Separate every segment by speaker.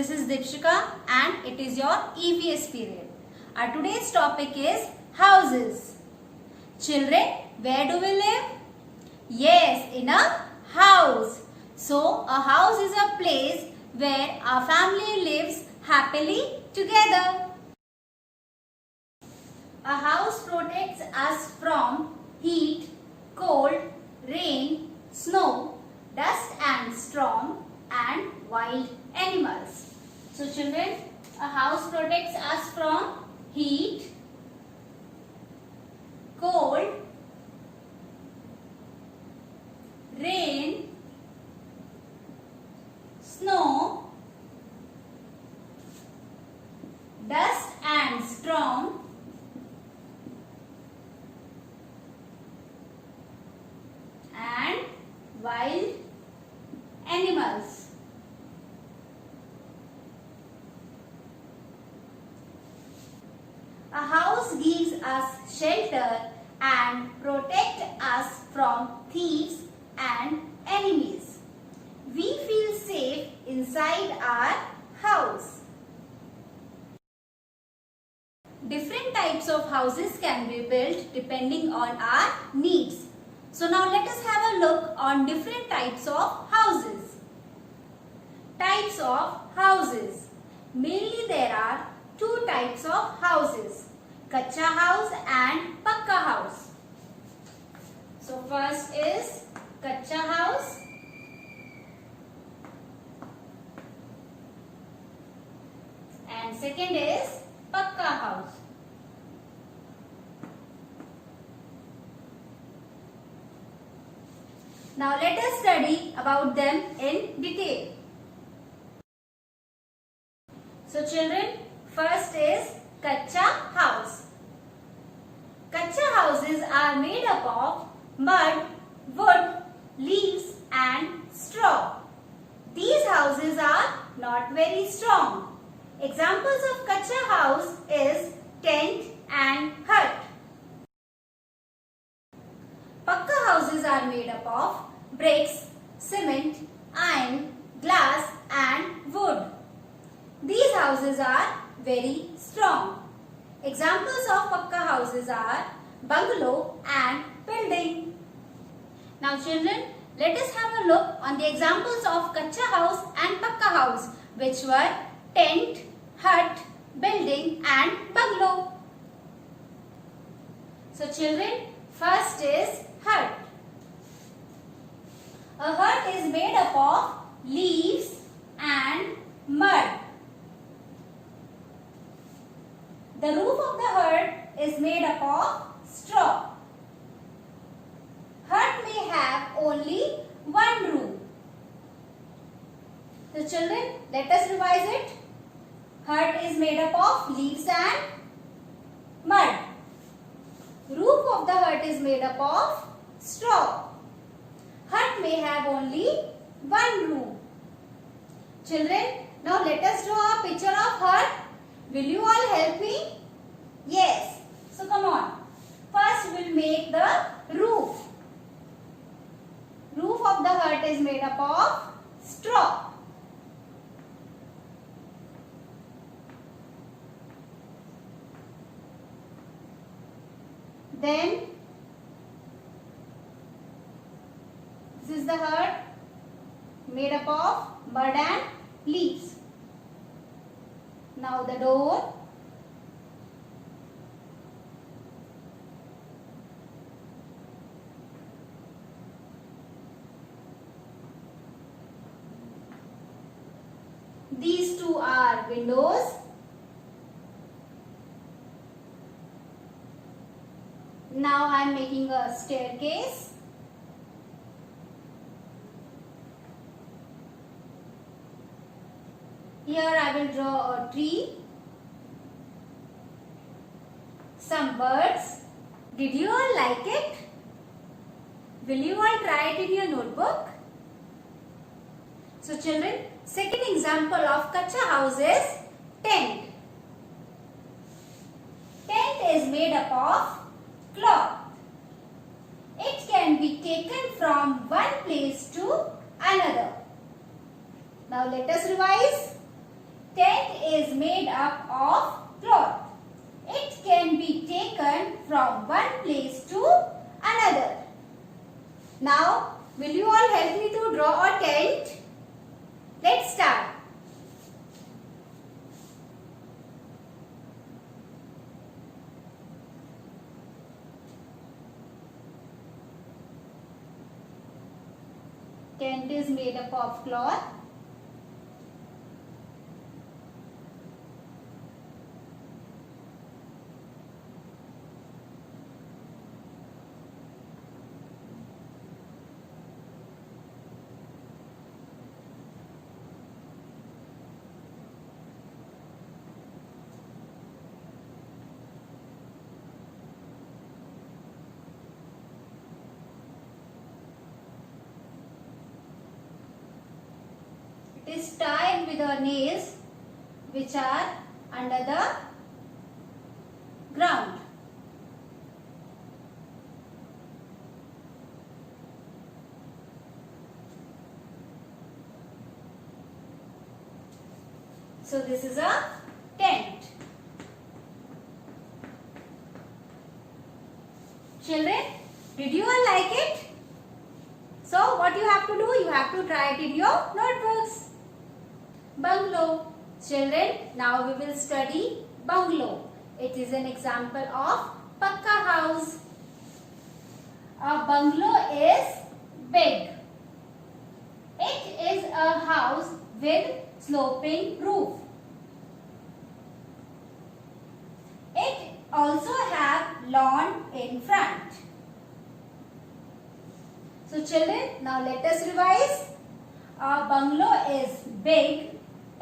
Speaker 1: This is Dipshika and it is your EVS period. Our today's topic is houses. Children, where do we live? Yes, in a house. So, a house is a place where our family lives happily together. A house protects us from heat, cold, rain, snow, dust and storm and wild animals. So children, a house protects us from heat, cold, rain, snow, dust and storm and wild animals. A house gives us shelter and protects us from thieves and enemies. We feel safe inside our house. Different types of houses can be built depending on our needs. So now let us have a look on different types of houses. Types of houses. Mainly there are two types of houses, Kacha house and Pakka house. So first is Kacha house and second is Pakka house. Now let us study about them in detail. So children, first is Kacha house. Kacha houses are made up of mud, wood, leaves and straw. These houses are not very strong. Examples of Kacha house is tent and hut. Pakka houses are made up of bricks, cement, iron, glass and wood. These houses are very strong. Examples of Pakka houses are bungalow and building. Now children, let us have a look on the examples of Kacha house and Pakka house, which were tent, hut, building and bungalow. So children, first is hut. A hut is made up of leaves and mud. The roof of the hut is made up of straw. Hut may have only one room. So children, let us revise it. Hut is made up of leaves and mud. Roof of the hut is made up of straw. Hut may have only one room. Children, now let us draw a picture of hut. Will you all help me? Yes. So come on. First we'll make the roof. Roof of the hut is made up of straw. Then this is the hut made up of mud and leaves. Now the door. These two are windows. Now I am making a staircase. Here I will draw a tree, some birds. Did you all like it? Will you all try it in your notebook? So children, second example of Kacha house is tent. Tent is made up of cloth. It can be taken from one place to another. Now let us revise. Tent is made up of cloth. It can be taken from one place to another. Now, will you all help me to draw a tent? Let's start. Tent is made up of cloth. It is tied with the nails which are under the ground. So this is a tent. Children, did you all like it? So what you have to do? You have to try it in your notebooks. Bungalow. Children, now we will study bungalow. It is an example of pakka house. A bungalow is big. It is a house with sloping roof. It also have lawn in front. So children, now let us revise. A bungalow is big.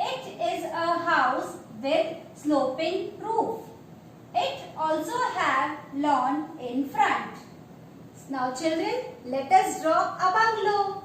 Speaker 1: It is a house with sloping roof. It also have lawn in front. Now children, let us draw a bungalow.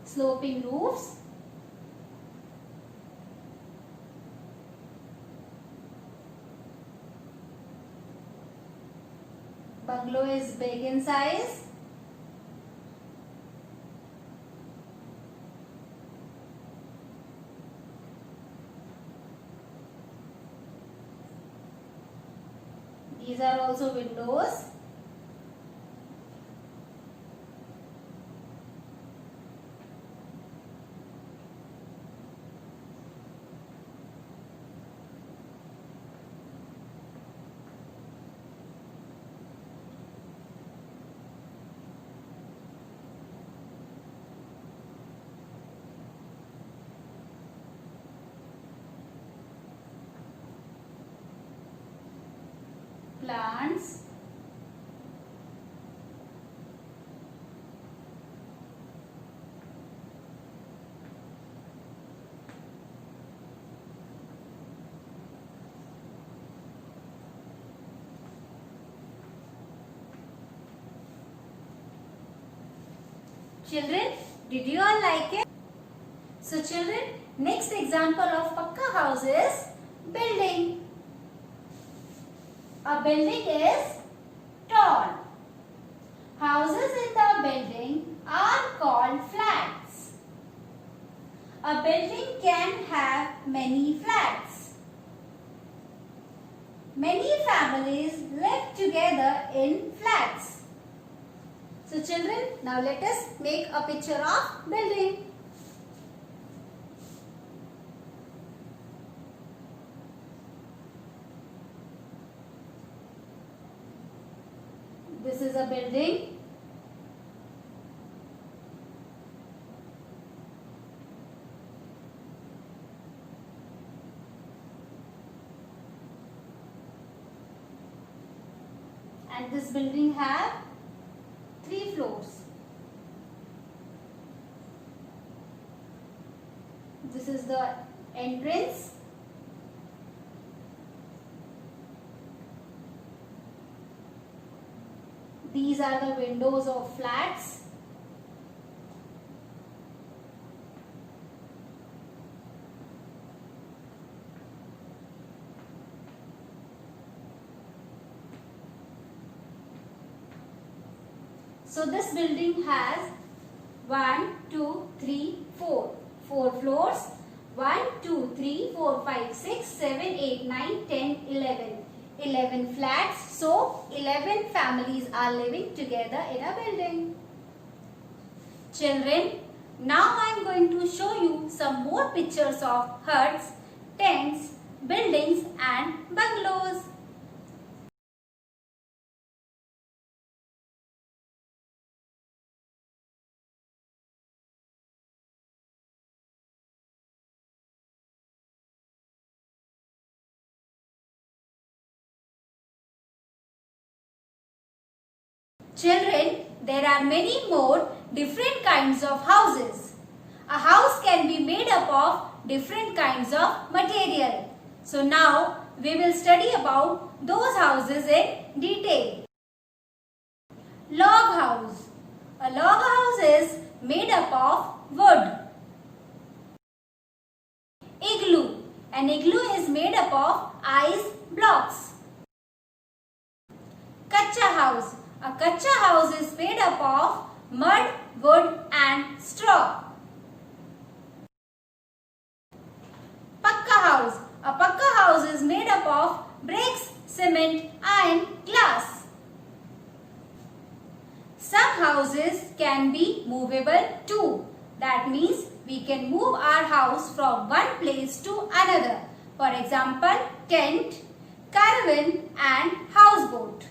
Speaker 1: Sloping roofs. Bungalow is big in size. These are also windows. Plants. Children, did you all like it? So children, next example of pakka house is building. A building is tall. Houses in the building are called flats. A building can have many flats. Many families live together in flats. So children, now let us make a picture of building. This is a building. and this building have 3 floors. This is the entrance. These are the windows of flats. So this building has 1, 2, 3, 4. 4 floors. 1, 2, 3, 4, 5, 6, 7, 8, 9, 10, 11. 11 flats. So 11 families are living together in a building. Children, now I am going to show you some more pictures of huts, tents, buildings and bungalows. Children, there are many more different kinds of houses. A house can be made up of different kinds of material. So now we will study about those houses in detail. Log house. A log house is made up of wood. Igloo. An igloo is made up of ice blocks. Kacha house. A kacha house is made up of mud, wood and straw. Pakka house. A pakka house is made up of bricks, cement and glass. Some houses can be movable too. That means we can move our house from one place to another. For example, tent, caravan and houseboat.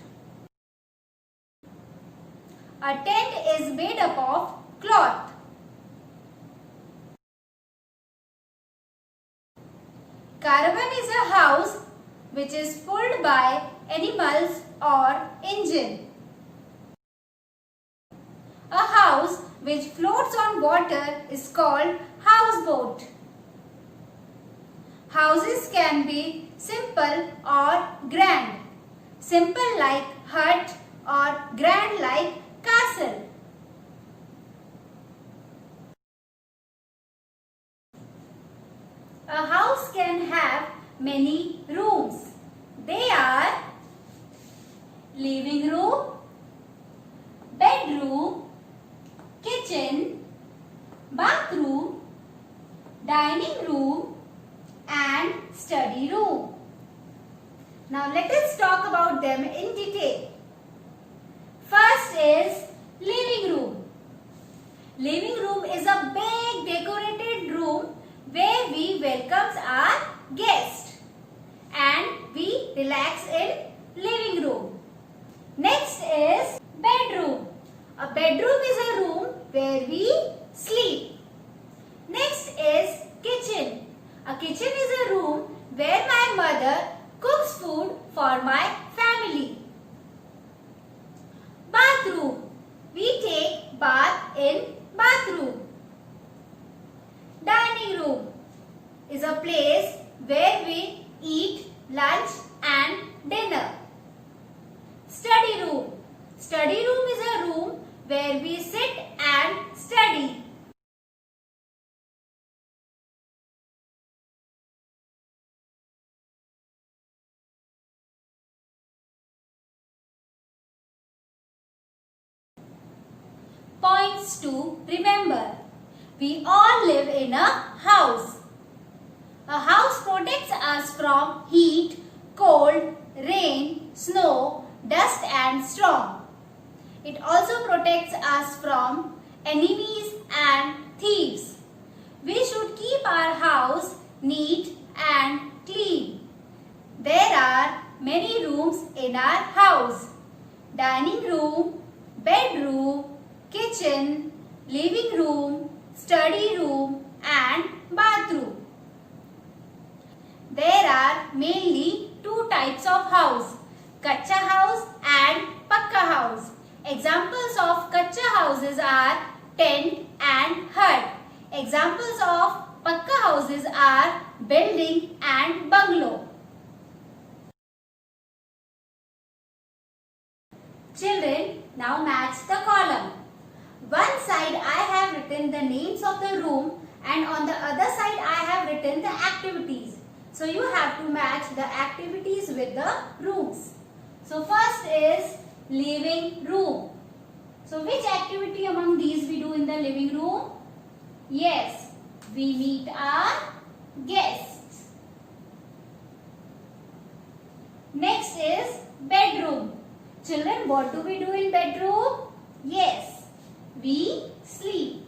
Speaker 1: A tent is made up of cloth. Caravan is a house which is pulled by animals or engine. A house which floats on water is called houseboat. Houses can be simple or grand. Simple like hut or grand like castle. A house can have many rooms. They are living room, bedroom, kitchen, bathroom, dining room and study room. Now let us talk about them in detail. First is living room. Living room is a big decorated room where we welcome our guests and we relax in living room. Next is bedroom. A bedroom is a room where we sleep. Next is kitchen. A kitchen is a room where my mother cooks food for my family. Bathroom. We take bath in bathroom. Dining room is a place where we eat lunch and dinner. Study room. Study room is a room where we sit and study. Points to remember. We all live in a house. A house protects us from heat, cold, rain, snow, dust and storm. It also protects us from enemies and thieves. We should keep our house neat and clean. There are many rooms in our house. Dining room, bedroom, kitchen, living room, study room and bathroom. There are mainly two types of house, kacha house and pakka house. Examples of kacha houses are tent and hut. Examples of pakka houses are building and bungalow. Children, now match the column. One side I have written the names of the room and on the other side I have written the activities. So you have to match the activities with the rooms. So first is living room. So which activity among these we do in the living room? Yes, we meet our guests. Next is bedroom. Children, what do we do in bedroom? Yes, we sleep.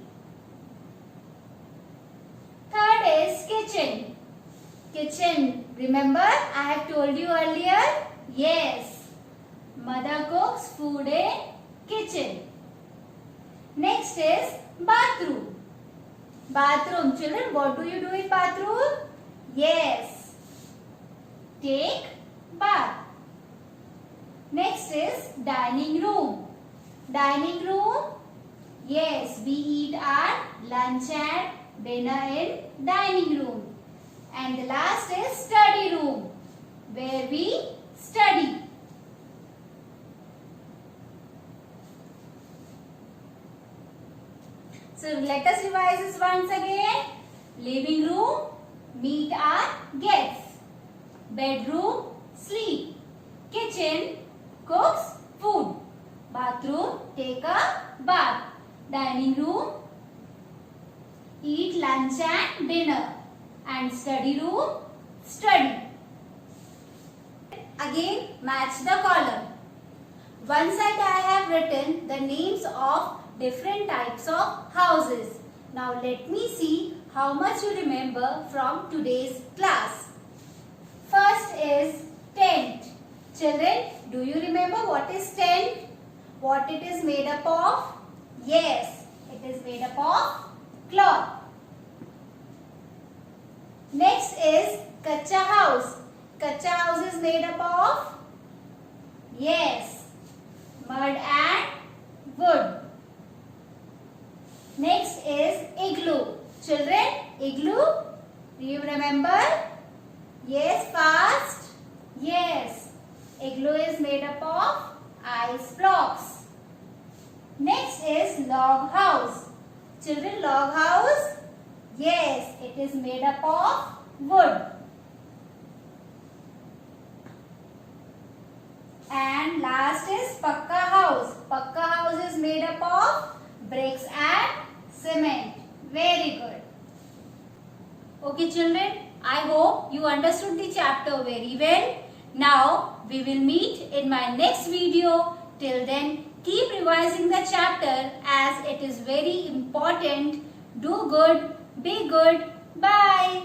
Speaker 1: Third is kitchen. Kitchen, remember I have told you earlier? Yes, mother cooks food in kitchen. Next is bathroom. Bathroom, children, what do you do in bathroom? Yes, take bath. Next is dining room. Dining room, yes, we eat our lunch and dinner in dining room. And the last is study room, where we study. So let us revise this once again. Living room, meet our guests. Bedroom, sleep. Kitchen, cooks food. Bathroom, take a bath. Dining room, eat lunch and dinner. And study room, study. Again, match the column. One side I have written the names of different types of houses. Now let me see how much you remember from today's class. First is tent. Children, do you remember what is tent? What it is made up of? Yes, it is made up of cloth. Next is kacha house. Kacha house is made up of? Yes, mud and wood. Next is igloo. Children, igloo, do you remember? Yes, fast? Yes, igloo is made up of ice blocks. Next is log house. Children, log house? Yes, it is made up of wood. And last is pakka house. Pakka house is made up of bricks and cement. Very good. Okay children, I hope you understood the chapter very well. Now we will meet in my next video. Till then, keep revising the chapter as it is very important. Do good, be good. Bye.